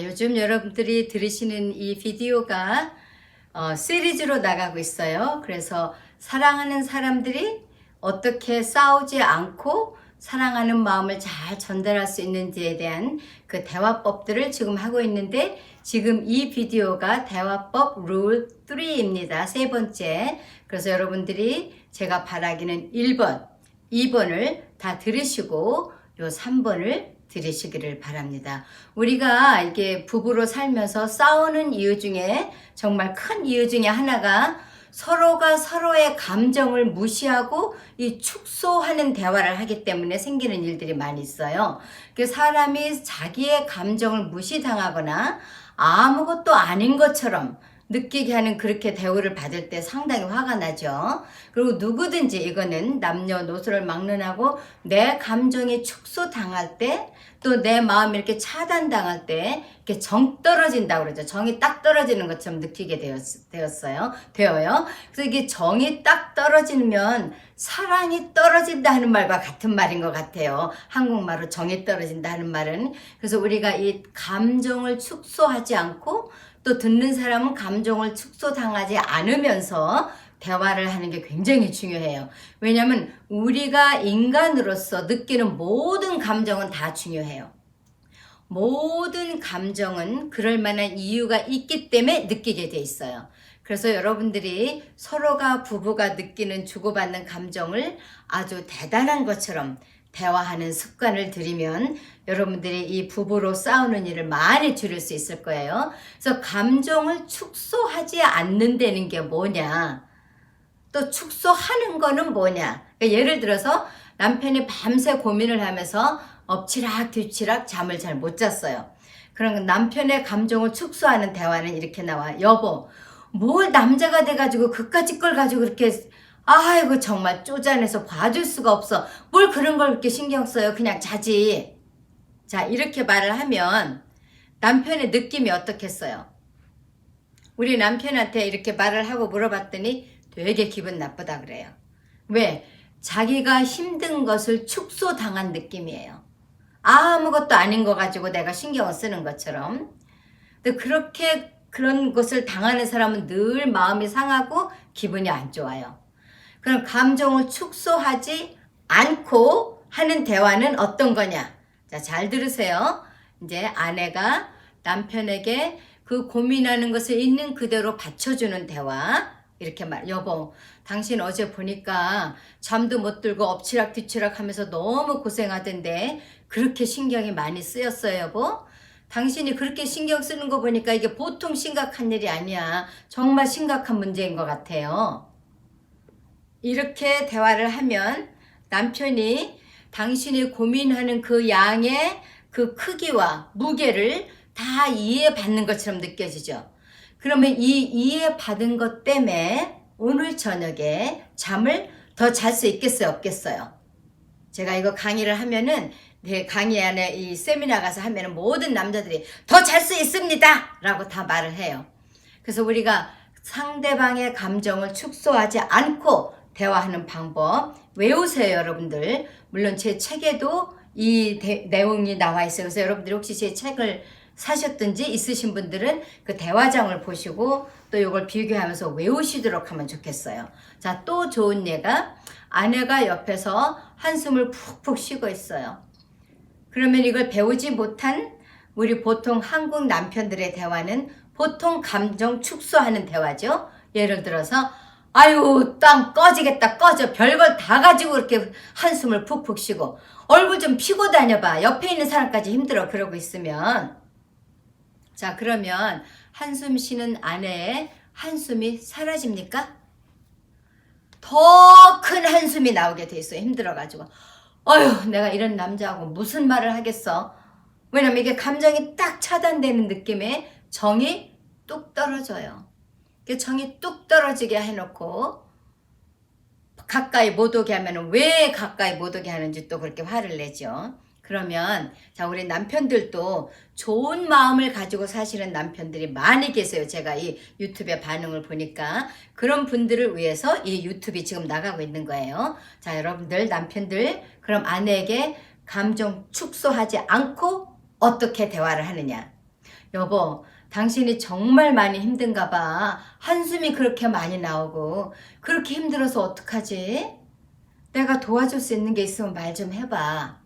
요즘 여러분들이 들으시는 이 비디오가 시리즈로 나가고 있어요. 그래서 사랑하는 사람들이 어떻게 싸우지 않고 사랑하는 마음을 잘 전달할 수 있는지에 대한 그 대화법들을 지금 하고 있는데, 지금 이 비디오가 대화법 룰 3입니다. 세 번째. 그래서 여러분들이 제가 바라기는 1번, 2번을 다 들으시고 요 3번을 들으시기를 바랍니다. 우리가 이게 부부로 살면서 싸우는 이유 중에 정말 큰 이유 중에 하나가 서로가 서로의 감정을 무시하고 이 축소하는 대화를 하기 때문에 생기는 일들이 많이 있어요. 그 사람이 자기의 감정을 무시당하거나 아무것도 아닌 것처럼 느끼게 하는 그렇게 대우를 받을 때 상당히 화가 나죠. 그리고 누구든지 이거는 남녀노소를 막론하고 내 감정이 축소당할 때, 또 내 마음이 이렇게 차단당할 때 이렇게 정 떨어진다고 그러죠. 정이 딱 떨어지는 것처럼 느끼게 되어요. 그래서 이게 정이 딱 떨어지면 사랑이 떨어진다 하는 말과 같은 말인 것 같아요. 한국말로 정이 떨어진다 하는 말은. 그래서 우리가 이 감정을 축소하지 않고 또 듣는 사람은 감정을 축소당하지 않으면서 대화를 하는 게 굉장히 중요해요. 왜냐하면 우리가 인간으로서 느끼는 모든 감정은 다 중요해요. 모든 감정은 그럴 만한 이유가 있기 때문에 느끼게 돼 있어요. 그래서 여러분들이 서로가 부부가 느끼는 주고받는 감정을 아주 대단한 것처럼 대화하는 습관을 들이면 여러분들이 이 부부로 싸우는 일을 많이 줄일 수 있을 거예요. 그래서 감정을 축소하지 않는다는 게 뭐냐, 또 축소하는 거는 뭐냐. 그러니까 예를 들어서 남편이 밤새 고민을 하면서 엎치락 뒤치락 잠을 잘 못 잤어요. 그럼 남편의 감정을 축소하는 대화는 이렇게 나와. 여보, 뭘 남자가 돼가지고 그까짓 걸 가지고 그렇게, 아이고 정말 쪼잔해서 봐줄 수가 없어. 뭘 그런 걸 그렇게 신경 써요. 그냥 자지. 자, 이렇게 말을 하면 남편의 느낌이 어떻겠어요? 우리 남편한테 이렇게 말을 하고 물어봤더니 되게 기분 나쁘다 그래요. 왜? 자기가 힘든 것을 축소당한 느낌이에요. 아무것도 아닌 거 가지고 내가 신경을 쓰는 것처럼. 근데 그렇게 그런 것을 당하는 사람은 늘 마음이 상하고 기분이 안 좋아요. 그럼 감정을 축소하지 않고 하는 대화는 어떤 거냐? 자, 잘 들으세요. 이제 아내가 남편에게 그 고민하는 것을 있는 그대로 받쳐주는 대화. 이렇게 여보, 당신 어제 보니까 잠도 못 들고 엎치락 뒤치락 하면서 너무 고생하던데 그렇게 신경이 많이 쓰였어요, 여보? 당신이 그렇게 신경 쓰는 거 보니까 이게 보통 심각한 일이 아니야. 정말 심각한 문제인 것 같아요. 이렇게 대화를 하면 남편이 당신이 고민하는 그 양의 그 크기와 무게를 다 이해받는 것처럼 느껴지죠. 그러면 이 이해받은 것 때문에 오늘 저녁에 잠을 더 잘 수 있겠어요, 없겠어요? 제가 이거 강의를 하면은, 강의 안에 이 세미나 가서 하면은 모든 남자들이 더 잘 수 있습니다! 라고 다 말을 해요. 그래서 우리가 상대방의 감정을 축소하지 않고 대화하는 방법 외우세요, 여러분들. 물론 제 책에도 이 내용이 나와 있어요. 그래서 여러분들이 혹시 제 책을 사셨든지 있으신 분들은 그 대화장을 보시고 또 이걸 비교하면서 외우시도록 하면 좋겠어요. 자, 또 좋은 예가, 아내가 옆에서 한숨을 푹푹 쉬고 있어요. 그러면 이걸 배우지 못한 우리 보통 한국 남편들의 대화는 보통 감정 축소하는 대화죠. 예를 들어서 아유, 땅 꺼지겠다, 꺼져. 별걸 다 가지고 이렇게 한숨을 푹푹 쉬고 얼굴 좀 피고 다녀봐. 옆에 있는 사람까지 힘들어. 그러고 있으면, 자, 그러면 한숨 쉬는 아내의 한숨이 사라집니까? 더 큰 한숨이 나오게 돼 있어요. 힘들어가지고. 어휴, 내가 이런 남자하고 무슨 말을 하겠어. 왜냐면 이게 감정이 딱 차단되는 느낌에 정이 뚝 떨어져요. 정이 뚝 떨어지게 해놓고 가까이 못 오게 하면 왜 가까이 못 오게 하는지 또 그렇게 화를 내죠. 그러면 자, 우리 남편들도 좋은 마음을 가지고 사시는 남편들이 많이 계세요. 제가 이 유튜브의 반응을 보니까 그런 분들을 위해서 이 유튜브이 지금 나가고 있는 거예요. 자, 여러분들 남편들, 그럼 아내에게 감정 축소하지 않고 어떻게 대화를 하느냐. 여보, 당신이 정말 많이 힘든가 봐. 한숨이 그렇게 많이 나오고 그렇게 힘들어서 어떡하지? 내가 도와줄 수 있는 게 있으면 말 좀 해봐.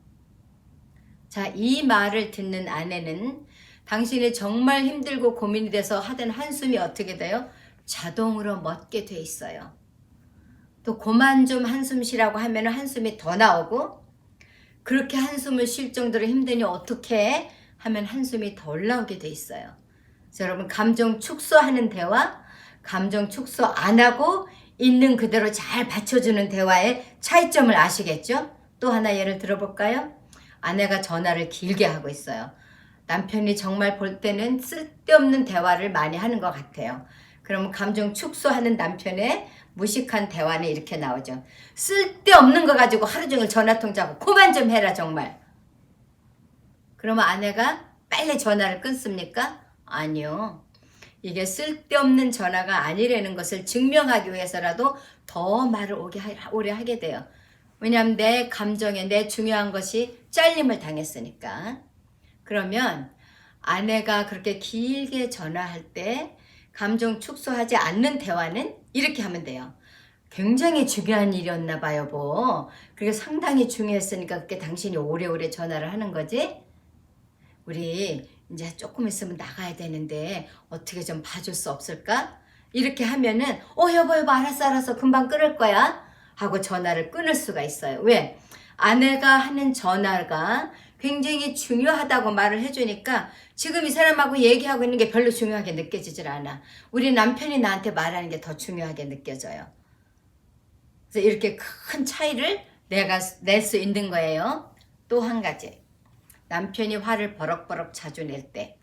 자, 이 말을 듣는 아내는 당신이 정말 힘들고 고민이 돼서 하던 한숨이 어떻게 돼요? 자동으로 멎게 돼 있어요. 또 그만 좀 한숨 쉬라고 하면 한숨이 더 나오고, 그렇게 한숨을 쉴 정도로 힘드니 어떻게 하면 한숨이 더 올라오게 돼 있어요. 그래서 여러분, 감정 축소하는 대화, 감정 축소 안 하고 있는 그대로 잘 받쳐주는 대화의 차이점을 아시겠죠? 또 하나 예를 들어볼까요? 아내가 전화를 길게 하고 있어요. 남편이 정말 볼 때는 쓸데없는 대화를 많이 하는 것 같아요. 그러면 감정 축소하는 남편의 무식한 대화는 이렇게 나오죠. 쓸데없는 거 가지고 하루 종일 전화통 잡고 그만 좀 해라 정말. 그러면 아내가 빨리 전화를 끊습니까? 아니요. 이게 쓸데없는 전화가 아니라는 것을 증명하기 위해서라도 더 말을 오래 하게 돼요. 왜냐하면 내 감정에 내 중요한 것이 잘림을 당했으니까. 그러면 아내가 그렇게 길게 전화할 때 감정 축소하지 않는 대화는 이렇게 하면 돼요. 굉장히 중요한 일이었나 봐요, 여보. 그게 상당히 중요했으니까 그렇게 당신이 오래오래 전화를 하는 거지. 우리 이제 조금 있으면 나가야 되는데 어떻게 좀 봐줄 수 없을까? 이렇게 하면은 여보 알았어 금방 끊을 거야 하고 전화를 끊을 수가 있어요. 왜? 아내가 하는 전화가 굉장히 중요하다고 말을 해주니까 지금 이 사람하고 얘기하고 있는 게 별로 중요하게 느껴지질 않아. 우리 남편이 나한테 말하는 게 더 중요하게 느껴져요. 그래서 이렇게 큰 차이를 내가 낼 수 있는 거예요. 또 한 가지. 남편이 화를 버럭버럭 자주 낼 때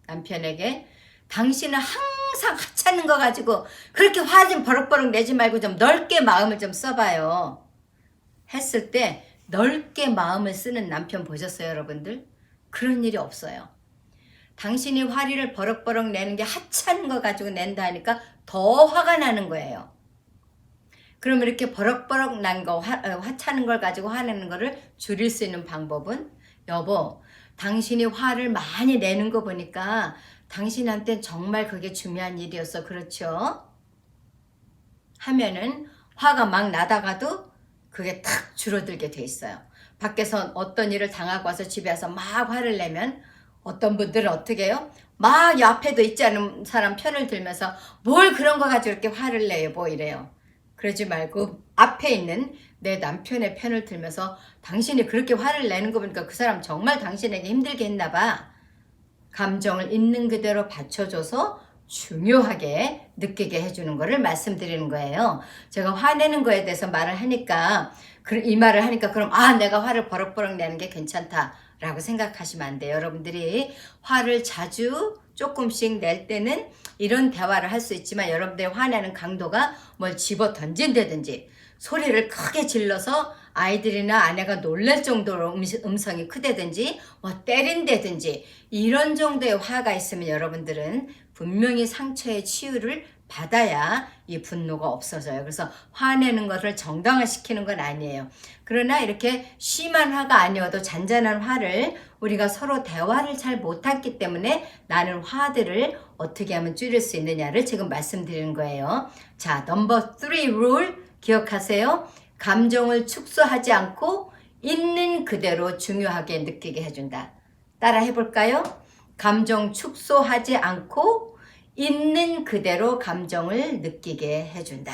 남편에게 당신은 항상 하찮은 거 가지고 그렇게 화 좀 버럭버럭 내지 말고 좀 넓게 마음을 좀 써봐요. 했을 때 넓게 마음을 쓰는 남편 보셨어요, 여러분들? 그런 일이 없어요. 당신이 화를 버럭버럭 내는 게 하찮은 거 가지고 낸다 하니까 더 화가 나는 거예요. 그럼 이렇게 버럭버럭 난 거, 화차는 걸 가지고 화내는 거를 줄일 수 있는 방법은, 여보, 당신이 화를 많이 내는 거 보니까 당신한테 정말 그게 중요한 일이었어. 그렇죠? 하면은 화가 막 나다가도 그게 탁 줄어들게 돼 있어요. 밖에서 어떤 일을 당하고 와서 집에 와서 막 화를 내면 어떤 분들은 어떻게 해요? 막 옆에도 있지 않은 사람 편을 들면서 뭘 그런 거 가지고 이렇게 화를 내요, 뭐 이래요. 그러지 말고 앞에 있는 내 남편의 편을 들면서 당신이 그렇게 화를 내는 거 보니까 그 사람 정말 당신에게 힘들게 했나 봐. 감정을 있는 그대로 받쳐줘서 중요하게 느끼게 해주는 거를 말씀드리는 거예요. 제가 화내는 거에 대해서 말을 하니까 이 말을 하니까 그럼 내가 화를 버럭버럭 내는 게 괜찮다 라고 생각하시면 안 돼요. 여러분들이 화를 자주 조금씩 낼 때는 이런 대화를 할 수 있지만 여러분들의 화내는 강도가 뭘 집어 던진다든지 소리를 크게 질러서 아이들이나 아내가 놀랄 정도로 음성이 크다든지 때린다든지 이런 정도의 화가 있으면 여러분들은 분명히 상처의 치유를 받아야 이 분노가 없어져요. 그래서 화내는 것을 정당화시키는 건 아니에요. 그러나 이렇게 심한 화가 아니어도 잔잔한 화를 우리가 서로 대화를 잘 못했기 때문에 나는 화들을 어떻게 하면 줄일 수 있느냐를 지금 말씀드리는 거예요. 자, 넘버 3 룰 기억하세요. 감정을 축소하지 않고 있는 그대로 중요하게 느끼게 해준다. 따라 해볼까요? 감정 축소하지 않고 있는 그대로 감정을 느끼게 해준다.